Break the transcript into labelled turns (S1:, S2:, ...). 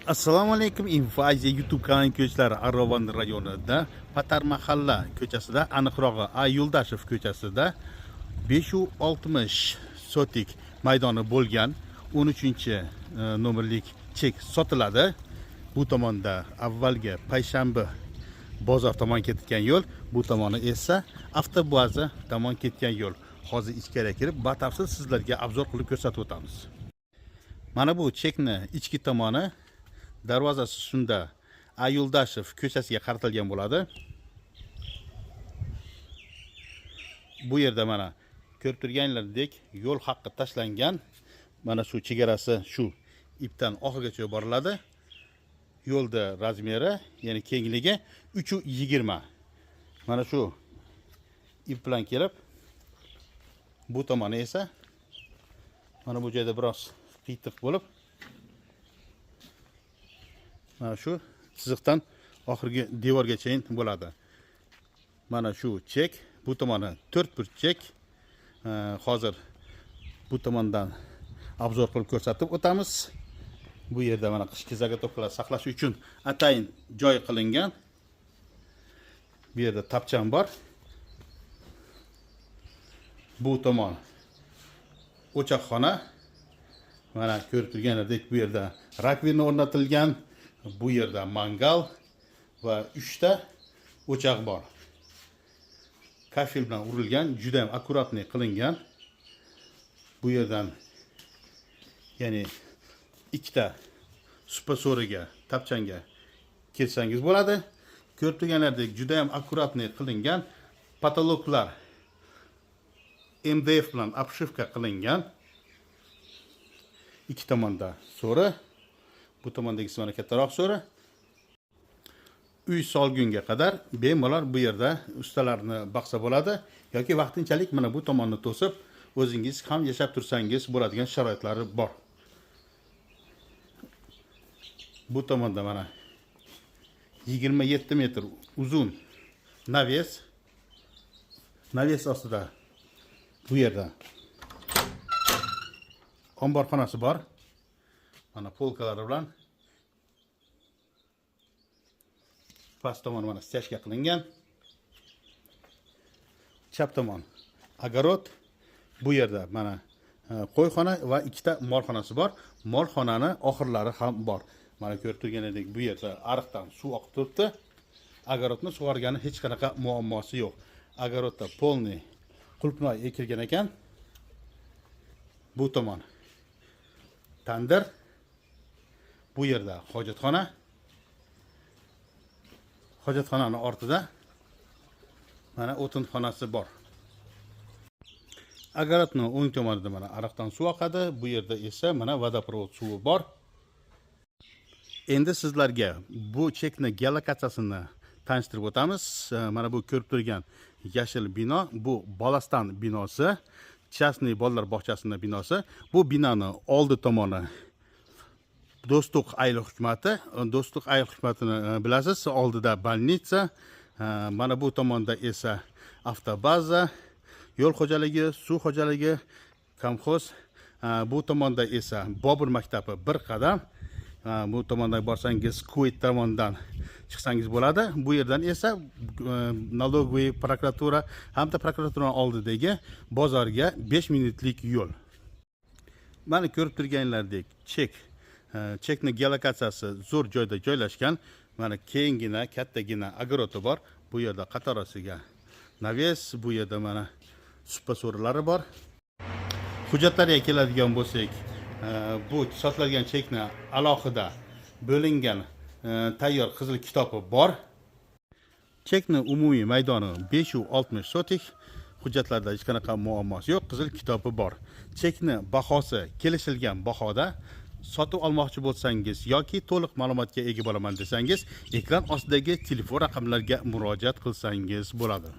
S1: Assalomu alaykum. Infoaziya YouTube kanali ko'chalari Arovan rayonida Patar mahalla ko'chasida, aniqrog'i A Yo'ldashev ko'chasida 560 sotik maydoni bo'lgan 13-nomerlik chek sotiladi. Bu tomonda avvalgi payshanba bozor tomon ketgan yo'l, bu tomoni esa avtobaza tomon ketgan yo'l. Hozir ichkariga kirib, batafsil sizlarga obzor qilib ko'rsatib o'tamiz. Mana bu chekni ichki tomoni darvozasi shunda A Yo'ldashev ko'chasiga qaratilgan bo'ladi. Bu yerda mana ko'rib turganlaringdek yo'l haqqi tashlangan. Mana shu chegarasi shu ipdan oxirigacha boriladi. Yo'lda razmeri, ya'ni kengligi 320. Mana shu ip bilan kelib, bu tomoni esa mana bu joyda biroz qiytiq bo'lib, mana shu chiziqdan oxirgi devorgacha bo'ladi. Mana shu chek, bu tomoni 4 burchak. Hozir bu tomondan obzor qilib ko'rsatib o'tamiz. Bu yerda mana qishki zagotovkalar saqlash uchun atayin joy qilingan. Bu yerda tapchan bor. Bu tomon o'choqxona. Mana ko'rib turganlaringdek bu yerda rakvina o'rnatilgan. Bu yerda mangal va 3 ta o'choq bor. Kafel bilan urilgan, juda ham akkuratniy qilingan. Bu yerdan ya'ni 2 ta supa so'riga, tapchanga kelsangiz bo'ladi. Ko'rib turganlaringdek juda ham akkuratniy qilingan. Patologlar MDF bilan обшивка qilingan. 2 tomonda so'ri. Bu tomondagisi mana kattaroq so'ri. Uy solgunga qadar bemalol bu yerda ustalarni baqsa bo'ladi yoki vaqtinchalik mana bu tomonni to'sib o'zingiz ham yashab tursangiz bo'ladigan sharoitlari bor. Bu tomonda mana 27 metr uzun naves ostida bu yerda omborxonasi bor. Mana polkalari bilan past tomon mana stяжка qilingan. Chap tomon огород. Bu yerda mana qo'yxona va 2 ta molxonasi bor. Molxonani oxirlari ham bor. Mana ko'rib turganingdek bu yerda ariqdan suv oqib turibdi. Огородni sug'organi hech qanaqa muammosi yo'q. Огородda polniy qulpnoy ekilgan ekan. Bu tomon tandir. Bu yerda hojatxona. Hojatxonaning ortida mana o'tinxonasi bor. Огородning o'ng tomonida mana ariqdan suv oqadi. Bu yerda esa mana vodoprovod suvi bor. Endi sizlarga bu chekni geolokatsiyasini tanishtirib o'tamiz. Mana bu ko'rib turgan yashil bino, bu Bolaston binosi, частный bolalar bog'chasining binosi. Bu binoning oldi tomoni Do'stlik ayli hukumati. Do'stlik ayli hukumatini bilasiz, oldida больница, mana bu tomonda esa avtobaza, yo'l xo'jaligi, suv xo'jaligi, kolxoz. Bu tomonda esa Bobur maktabi bir qadam. Bu tomondan borsangiz Kuvayt tomonidan chiqsangiz bo'ladi. Bu yerdan esa налоговый prokuratura hamda prokuraturaning oldidagi bozorga 5 minutlik yo'l. Mana ko'rib turganlaringdek chekni geolokatsiyasi zo'r joyda joylashgan. Mana kengina, kattagina огорodi bor. Bu yerda qatorasiga naves, bu yerda mana supa so'rilari bor. Hujjatlarga keladigan bo'lsak, bu sotiladigan chekni alohida bo'lingan tayyor qizil kitobi bor. Chekni umumiy maydoni 560 sotik. Hujjatlarda hech qanaqa muammosi yo'q, qizil kitobi bor. Chekni bahosi kelishilgan bahoda. Sotib olmoqchi bo'lsangiz yoki to'liq ma'lumotga ega bo'laman desangiz, ekran ostidagi telefon raqamlariga murojaat qilsangiz bo'ladi.